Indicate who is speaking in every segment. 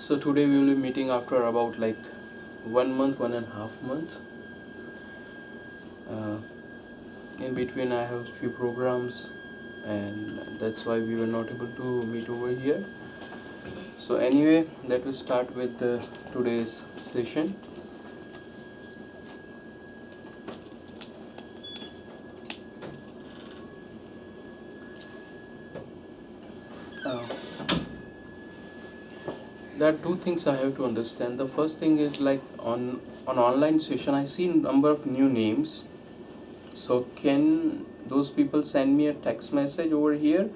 Speaker 1: So today we will be meeting after about like 1 month, 1.5 months. Uh, in between I have few programs, and that's why we were not able to meet over here. So anyway, let us start with today's session. Uh, there are two things I have to understand. The first thing is like on online session I see number of new names. So can those people send me a text message over here,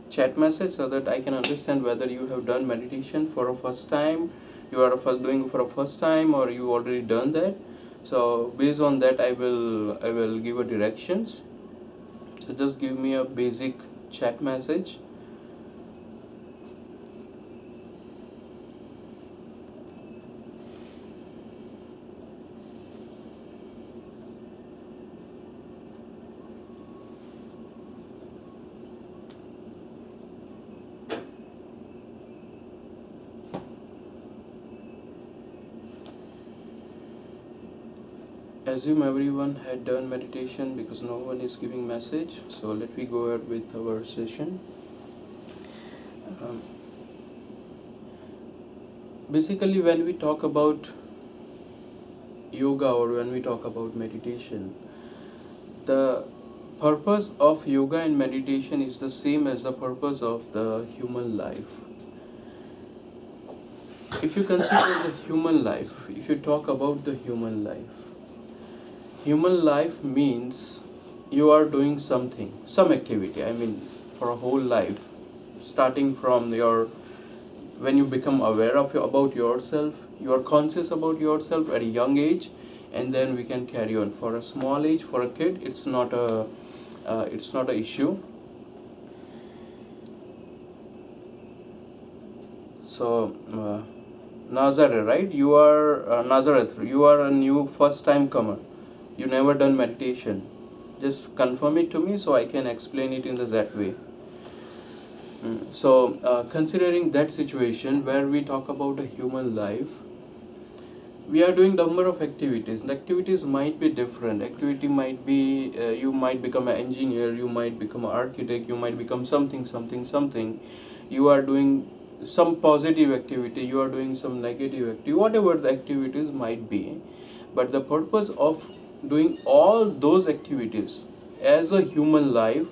Speaker 1: chat message, so that I can understand whether you have done meditation for a first time, you are doing for a first time, or you already done that. So based on that I will give a directions. So just give me a basic chat message. Assume everyone had done meditation because no one is giving message. So let me go ahead with our session. Basically, when we talk about yoga or when we talk about meditation, the purpose of yoga and meditation is the same as the purpose of the human life. If you consider the human life, if you talk about the human life means you are doing something, some activity. I mean, for a whole life, starting from when you become aware of about yourself, you are conscious about yourself at a young age, and then we can carry on. For a small age, for a kid, it's not a issue. So Nazareth, right? You are Nazareth. You are a new first-time comer. You never done meditation. Just confirm it to me so I can explain it in that way. So considering that situation where we talk about a human life, we are doing number of activities. The activities might be different. Activity might be you might become an engineer, you might become an architect, you might become something. You are doing some positive activity, you are doing some negative activity, whatever the activities might be. But the purpose of doing all those activities as a human life,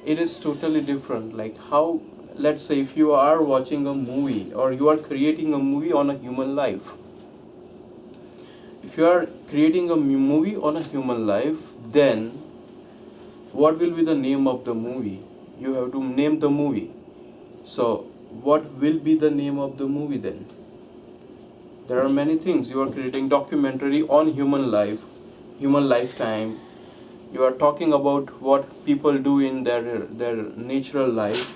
Speaker 1: it is totally different. Like how, let's say if you are watching a movie or you are creating a movie on a human life. If you are creating a movie on a human life, then what will be the name of the movie? You have to name the movie. So what will be the name of the movie then? There are many things. You are creating documentary on human life, human lifetime. You are talking about what people do in their natural life.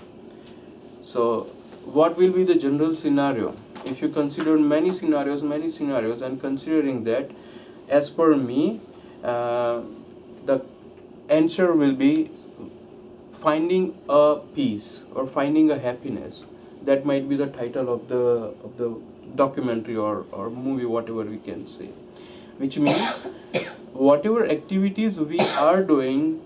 Speaker 1: So what will be the general scenario? If you consider many scenarios, and considering that, as per me, the answer will be finding a peace or finding a happiness. That might be the title of the documentary or movie, whatever we can say. Which means whatever activities we are doing,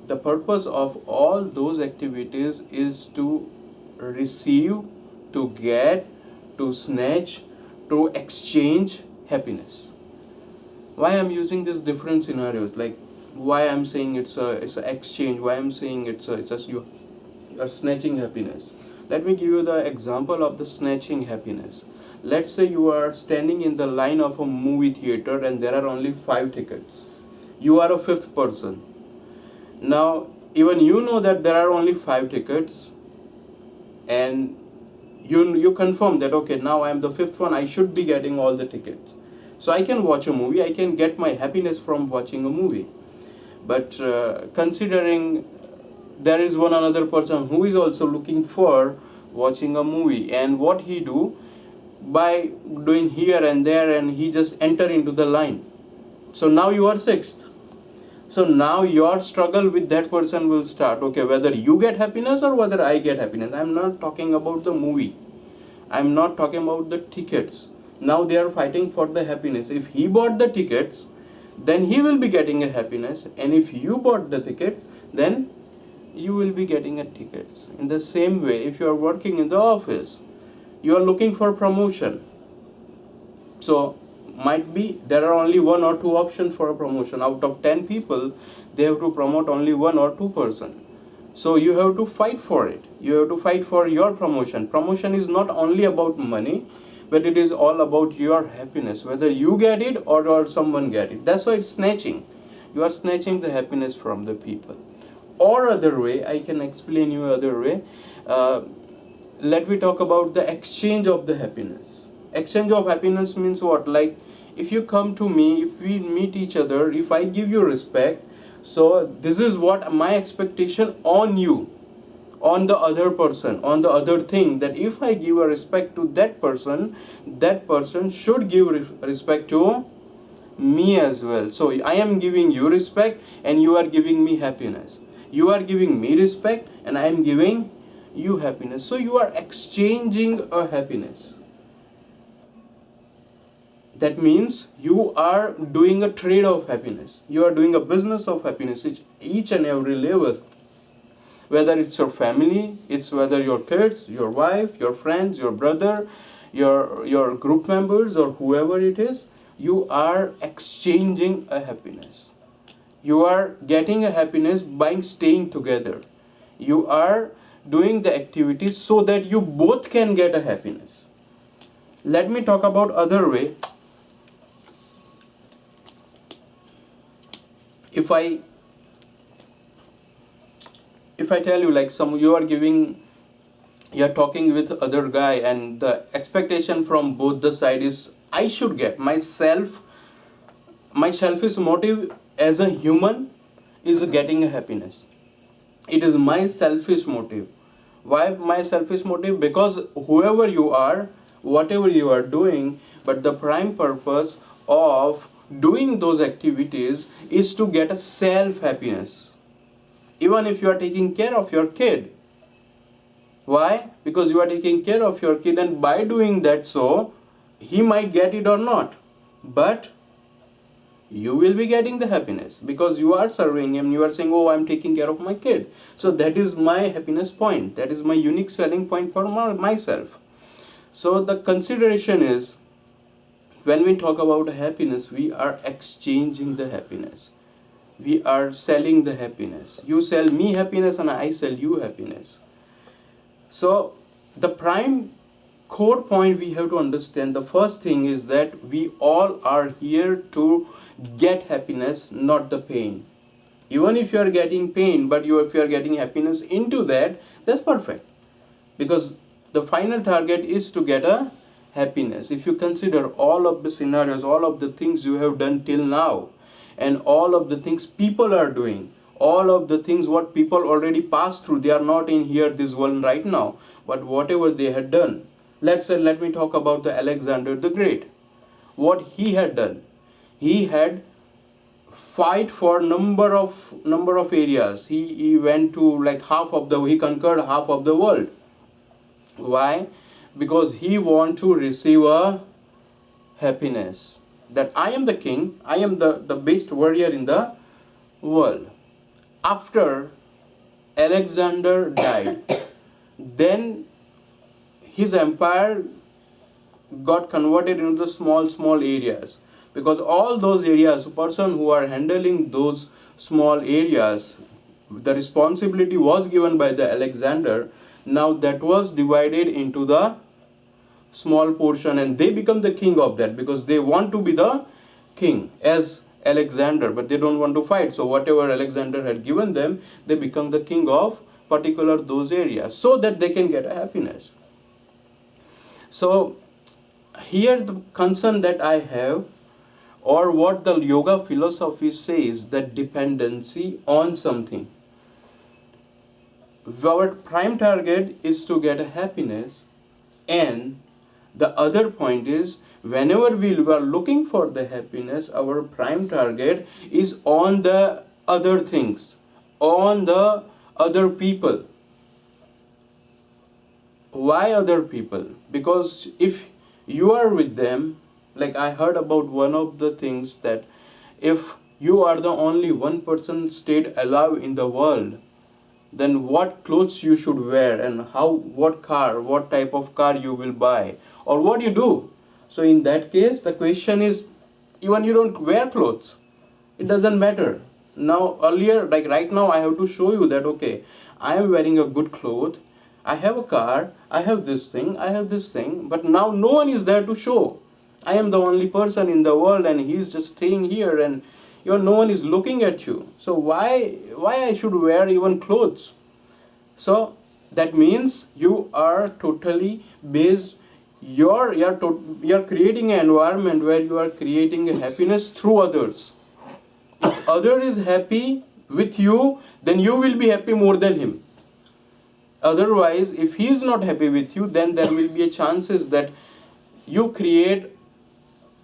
Speaker 1: the purpose of all those activities is to receive, to get, to snatch, to exchange happiness. Why I'm using these different scenarios, like why I'm saying it's a exchange, why I'm saying it's just you are snatching happiness. Let me give you the example of the snatching happiness. Let's say you are standing in the line of a movie theater and there are only 5 tickets. You are a 5th person. Now, even you know that there are only 5 tickets, and you confirm that, okay, now I am the 5th one, I should be getting all the tickets. So I can watch a movie, I can get my happiness from watching a movie. But considering there is one another person who is also looking for watching a movie, and what he do by doing here and there, and he just enter into the line. So now you are 6th. So now your struggle with that person will start. Okay, whether you get happiness or whether I get happiness. I'm not talking about the movie. I'm not talking about the tickets. Now they are fighting for the happiness. If he bought the tickets, then he will be getting a happiness, and if you bought the tickets, then you will be getting a tickets. In the same way, if you are working in the office, you are looking for promotion. So might be there are only one or two options for a promotion. Out of 10 people, they have to promote only one or two person. So you have to fight for it. You have to fight for your promotion. Promotion is not only about money, but it is all about your happiness, whether you get it or someone get it. That's why it's snatching. You are snatching the happiness from the people. Or other way, I can explain you other way. Let me talk about the exchange of the happiness. Exchange of happiness means what? Like, if you come to me, if we meet each other, if I give you respect, so this is what my expectation on you, on the other person, on the other thing, that if I give a respect to that person should give respect to me as well. So I am giving you respect and you are giving me happiness. You are giving me respect and I am giving you happiness. So you are exchanging a happiness. That means you are doing a trade of happiness. You are doing a business of happiness each and every level. Whether it's your family, it's whether your kids, your wife, your friends, your brother, your group members, or whoever it is, you are exchanging a happiness. You are getting a happiness by staying together. You are doing the activities so that you both can get a happiness. Let me talk about other way. If I tell you, like, you are talking with other guy and the expectation from both the side is I should get my selfish motive as a human is getting a happiness. It is my selfish motive. Why my selfish motive? Because whoever you are, whatever you are doing, but the prime purpose of doing those activities is to get a self happiness. Even if you are taking care of your kid. Why? Because you are taking care of your kid, and by doing that, so he might get it or not, but you will be getting the happiness because you are serving him. You are saying, oh, I'm taking care of my kid. So that is my happiness point. That is my unique selling point for myself. So the consideration is, when we talk about happiness, we are exchanging the happiness. We are selling the happiness. You sell me happiness and I sell you happiness. So the prime core point we have to understand, the first thing is that we all are here to get happiness, not the pain. Even if you are getting pain, but if you are getting happiness into that, that's perfect. Because the final target is to get a happiness. If you consider all of the scenarios, all of the things you have done till now, and all of the things people are doing, all of the things what people already passed through, they are not in here this world right now, but whatever they had done. Let me talk about the Alexander the Great. What he had done, he had fight for number of areas. He went to like he conquered half of the world. Why? Because he want to receive a happiness, that I am the king, I am the best warrior in the world. After Alexander died, then his empire got converted into small areas, because all those areas, person who are handling those small areas, the responsibility was given by the Alexander. Now that was divided into the small portion, and they become the king of that, because they want to be the king as Alexander, but they don't want to fight. So whatever Alexander had given them, they become the king of particular those areas, so that they can get a happiness. So here the concern that I have, or what the yoga philosophy says, that dependency on something. Our prime target is to get a happiness, and the other point is, whenever we are looking for the happiness, our prime target is on the other things, on the other people. Why other people? Because if you are with them, like I heard about one of the things that if you are the only one person stayed alive in the world, then what clothes you should wear, and what type of car you will buy, or what you do. So in that case, the question is, even you don't wear clothes, it doesn't matter. Now earlier, like right now, I have to show you that, okay, I am wearing a good cloth, I have a car, I have this thing, I have this thing, but now no one is there to show. I am the only person in the world, and he is just staying here, and no one is looking at you. So why I should wear even clothes? So that means you are totally based. You're creating an environment where you are creating happiness through others. If other is happy with you, then you will be happy more than him. Otherwise, if he is not happy with you, then there will be a chances that you create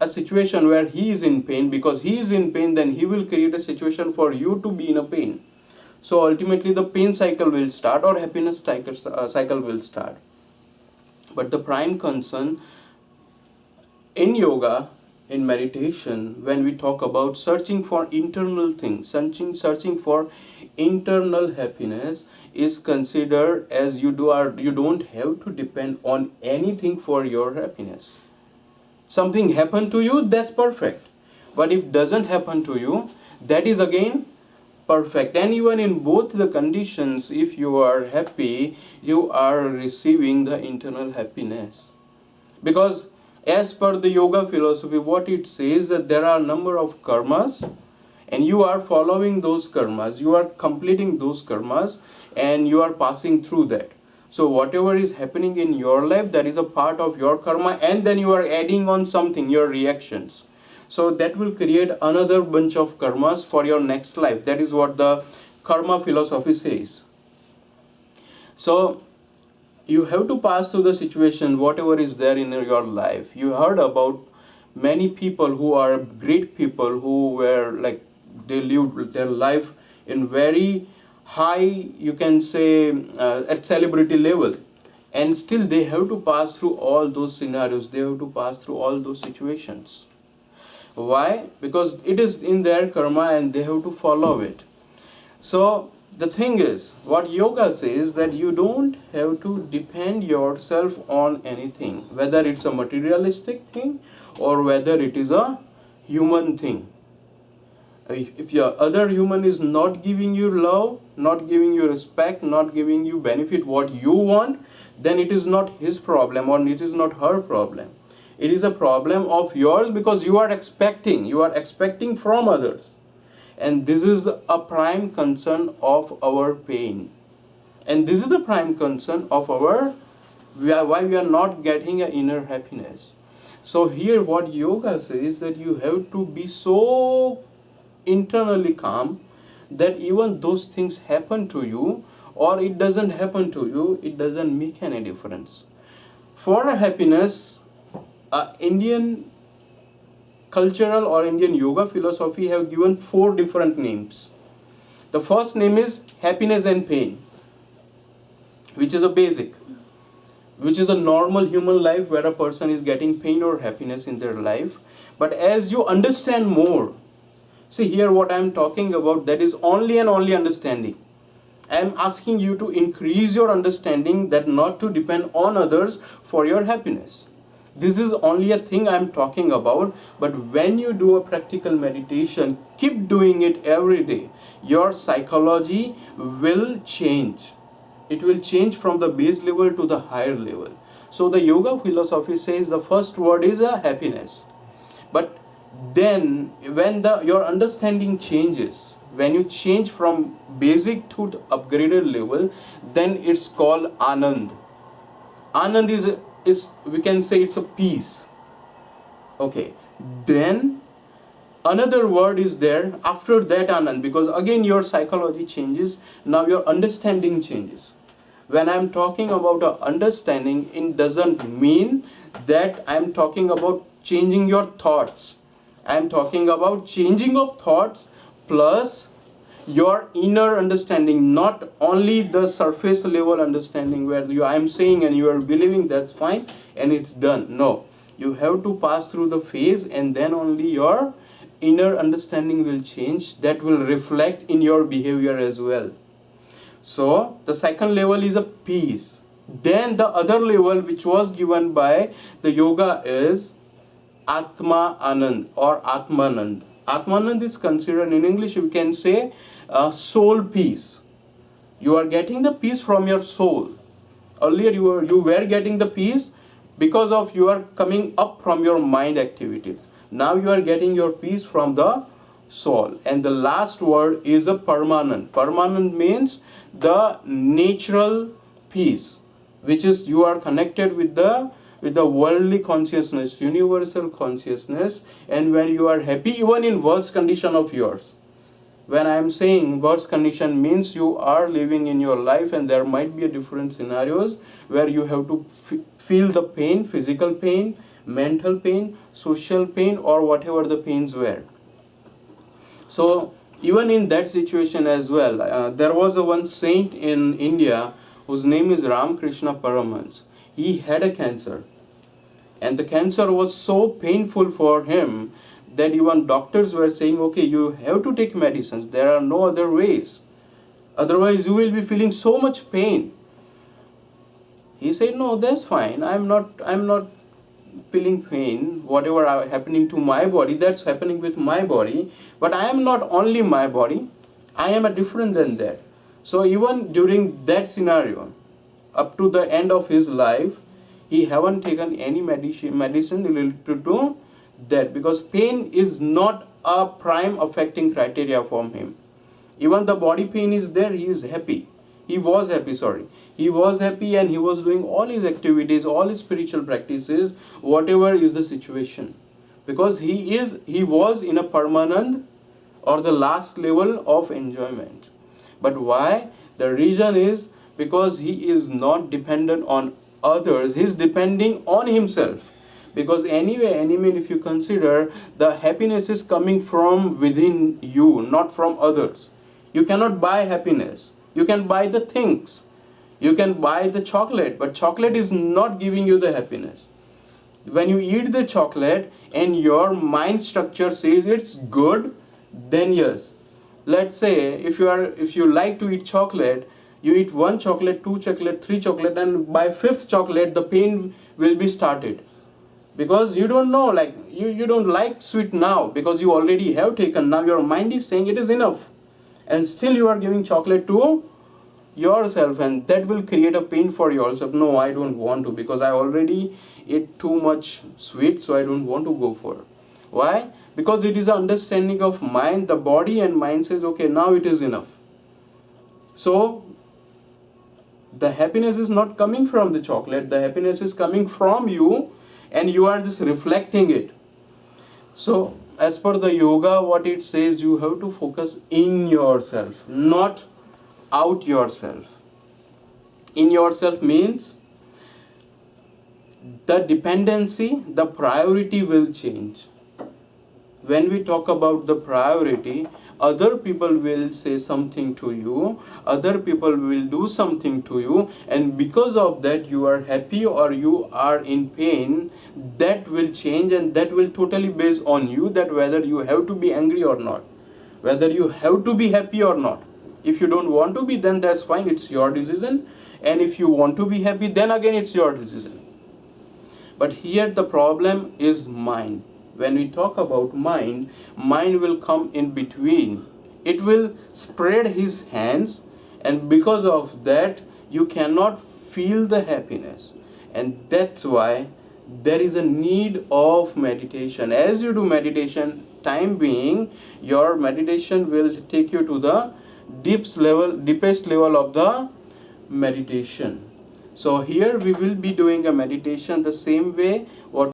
Speaker 1: a situation where he is in pain. Because he is in pain, then he will create a situation for you to be in a pain. So ultimately the pain cycle will start, or happiness cycle will start. But the prime concern in yoga, in meditation, when we talk about searching for internal things, searching for internal happiness, is considered as you don't have to depend on anything for your happiness. Something happened to you, that's perfect. But if doesn't happen to you, that is again perfect. And even in both the conditions, if you are happy, you are receiving the internal happiness. Because as per the yoga philosophy, what it says, that there are a number of karmas, and you are following those karmas, you are completing those karmas, and you are passing through that. So whatever is happening in your life, that is a part of your karma, and then you are adding on something, your reactions. So that will create another bunch of karmas for your next life. That is what the karma philosophy says. So you have to pass through the situation, whatever is there in your life. You heard about many people who are great people, who were like, they lived their life in very high, you can say, at celebrity level, and still they have to pass through all those scenarios, they have to pass through all those situations. Why? Because it is in their karma, and they have to follow it. So the thing is, what yoga says, that you don't have to depend yourself on anything, whether it's a materialistic thing or whether it is a human thing. If your other human is not giving you love, not giving you respect, not giving you benefit what you want, then it is not his problem, or it is not her problem. It is a problem of yours, because you are expecting from others. And this is a prime concern of our pain. And this is the prime concern of why we are not getting an inner happiness. So here what yoga says, that you have to be so internally calm that even those things happen to you or it doesn't happen to you, it doesn't make any difference. For happiness, Indian cultural or Indian yoga philosophy have given 4 different names. The first name is happiness and pain, which is a basic, which is a normal human life where a person is getting pain or happiness in their life. But as you understand more, see here what I am talking about, that is only and only understanding. I am asking you to increase your understanding, that not to depend on others for your happiness. This is only a thing I am talking about. But when you do a practical meditation, keep doing it every day, your psychology will change. It will change from the base level to the higher level. So the yoga philosophy says the first word is happiness. But then when your understanding changes, when you change from basic to the upgraded level, then it's called Anand. Anand is we can say it's a peace. Okay. Then another word is there after that Anand, because again your psychology changes, now your understanding changes. When I'm talking about understanding, it doesn't mean that I'm talking about changing your thoughts. I'm talking about changing of thoughts plus your inner understanding, not only the surface level understanding where I'm saying and you are believing that's fine and it's done. No, you have to pass through the phase, and then only your inner understanding will change. That will reflect in your behavior as well. So the second level is a peace. Then the other level which was given by the yoga is Atma Anand or Atmanand. Atmanand is considered, in English we can say, soul peace. You are getting the peace from your soul. Earlier you were getting the peace because of you are coming up from your mind activities. Now you are getting your peace from the soul. And the last word is a permanent. Permanent means the natural peace, which is you are connected with the worldly consciousness, universal consciousness. And when you are happy, even in worst condition of yours. When I am saying worst condition means you are living in your life and there might be a different scenarios where you have to feel the pain, physical pain, mental pain, social pain, or whatever the pains were. So even in that situation as well, there was a one saint in India whose name is Ramakrishna Paramhans. He had a cancer, and the cancer was so painful for him that even doctors were saying, okay, you have to take medicines, there are no other ways, otherwise you will be feeling so much pain. He said, no, that's fine, I'm not feeling pain. Whatever happening to my body, that's happening with my body, but I am not only my body, I am a different than that. So even during that scenario, up to the end of his life, he haven't taken any medicine related to that, because pain is not a prime affecting criteria for him. Even the body pain is there, he is happy. He was happy and he was doing all his activities, all his spiritual practices, whatever is the situation. Because he was in a permanent or the last level of enjoyment. But why? The reason is because he is not dependent on others, he is depending on himself. Because anyway, if you consider, the happiness is coming from within you, not from others. You cannot buy happiness. You can buy the things. You can buy the chocolate, but chocolate is not giving you the happiness. When you eat the chocolate and your mind structure says it's good, then yes. Let's say if you like to eat chocolate, you eat one chocolate, two chocolate, three chocolate, and by fifth chocolate the pain will be started. Because you don't know, like you don't like sweet now because you already have taken. Now your mind is saying it is enough, and still you are giving chocolate to yourself, and that will create a pain for yourself. No, I don't want to, because I already ate too much sweet, so I don't want to go for it. Why? Because it is an understanding of mind. The body and mind says, okay, now it is enough. So the happiness is not coming from the chocolate, the happiness is coming from you, and you are just reflecting it. So as per the yoga, what it says, you have to focus in yourself, not out yourself. In yourself means the dependency, the priority will change. When we talk about the priority, other people will say something to you, other people will do something to you, and because of that you are happy or you are in pain. That will change, and that will totally based on you, that whether you have to be angry or not, whether you have to be happy or not. If you don't want to be, then that's fine, it's your decision. And if you want to be happy, then again it's your decision. But here the problem is mind. When we talk about mind, mind will come in between. It will spread his hands, and because of that you cannot feel the happiness. And that's why there is a need of meditation. As you do meditation, time being, your meditation will take you to the deepest level of the meditation. So here we will be doing a meditation the same way what